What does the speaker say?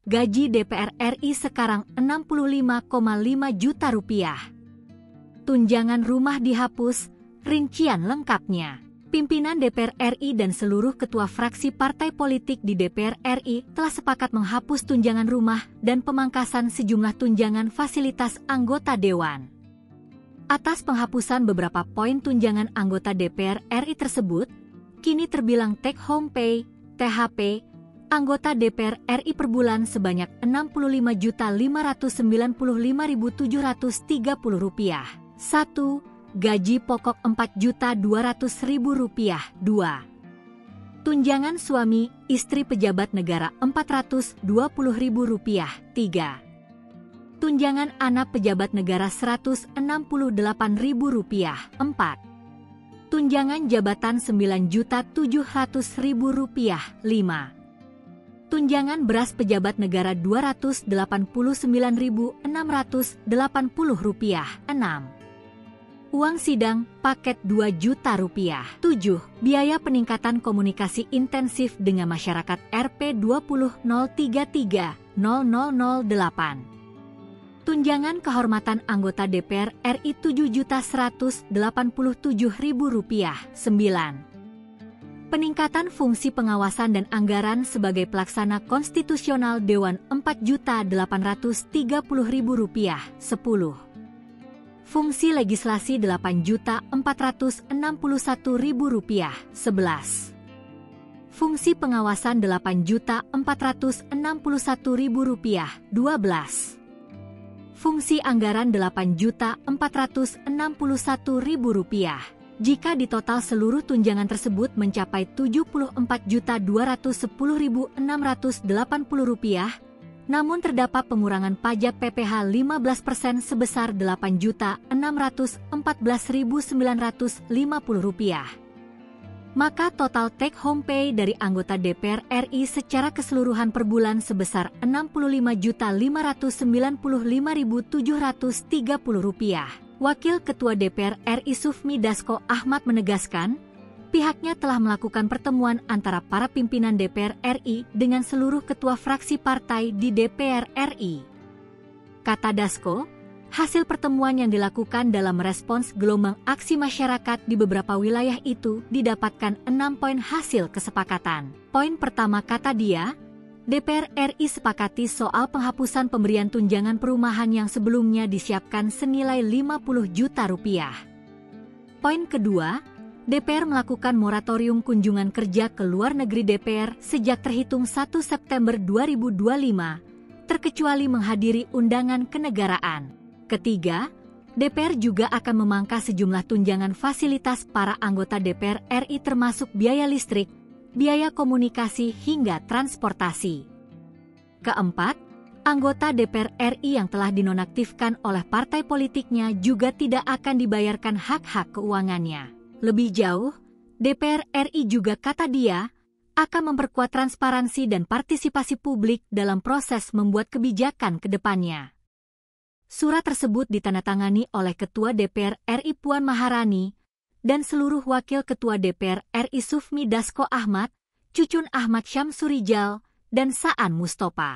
Gaji DPR RI sekarang 65,5 juta rupiah. Tunjangan rumah dihapus, rincian lengkapnya. Pimpinan DPR RI dan seluruh ketua fraksi partai politik di DPR RI telah sepakat menghapus tunjangan rumah dan pemangkasan sejumlah tunjangan fasilitas anggota dewan. Atas penghapusan beberapa poin tunjangan anggota DPR RI tersebut, kini terbilang take home pay, THP, anggota DPR RI per bulan sebanyak Rp65.595.730. 1. Gaji pokok Rp4.200.000. 2. Tunjangan suami, istri pejabat negara Rp420.000. 3. Tunjangan anak pejabat negara Rp168.000. 4. Tunjangan jabatan Rp9.700.000. 5. Tunjangan beras pejabat negara Rp289.680. 6. Uang sidang, paket Rp2 juta. 7. Biaya peningkatan komunikasi intensif dengan masyarakat Rp20.033.0008. Tunjangan kehormatan anggota DPR RI Rp7.187.000. 9. Peningkatan fungsi pengawasan dan anggaran sebagai pelaksana konstitusional Dewan Rp4.830.000. 10. Fungsi legislasi Rp8.461.000. 11. Fungsi pengawasan Rp8.461.000. 12. Fungsi anggaran Rp8.461.000. Jika ditotal seluruh tunjangan tersebut mencapai Rp74.210.680, namun terdapat pengurangan pajak PPh 15% sebesar Rp8.614.950. Maka total take home pay dari anggota DPR RI secara keseluruhan per bulan sebesar Rp65.555.730. Wakil Ketua DPR RI Sufmi Dasko Ahmad menegaskan, pihaknya telah melakukan pertemuan antara para pimpinan DPR RI dengan seluruh ketua fraksi partai di DPR RI. Kata Dasko, hasil pertemuan yang dilakukan dalam merespons gelombang aksi masyarakat di beberapa wilayah itu didapatkan 6 poin hasil kesepakatan. Poin pertama, kata dia, DPR RI sepakati soal penghapusan pemberian tunjangan perumahan yang sebelumnya disiapkan senilai Rp50 juta. Poin kedua, DPR melakukan moratorium kunjungan kerja ke luar negeri DPR sejak terhitung 1 September 2025, terkecuali menghadiri undangan kenegaraan. Ketiga, DPR juga akan memangkas sejumlah tunjangan fasilitas para anggota DPR RI termasuk biaya listrik, biaya komunikasi hingga transportasi. Keempat, anggota DPR RI yang telah dinonaktifkan oleh partai politiknya juga tidak akan dibayarkan hak-hak keuangannya. Lebih jauh, DPR RI juga, kata dia, akan memperkuat transparansi dan partisipasi publik dalam proses membuat kebijakan ke depannya. Surat tersebut ditandatangani oleh Ketua DPR RI Puan Maharani dan seluruh Wakil Ketua DPR RI Sufmi Dasko Ahmad, Cucun Ahmad Syamsurijal, dan Saan Mustopa.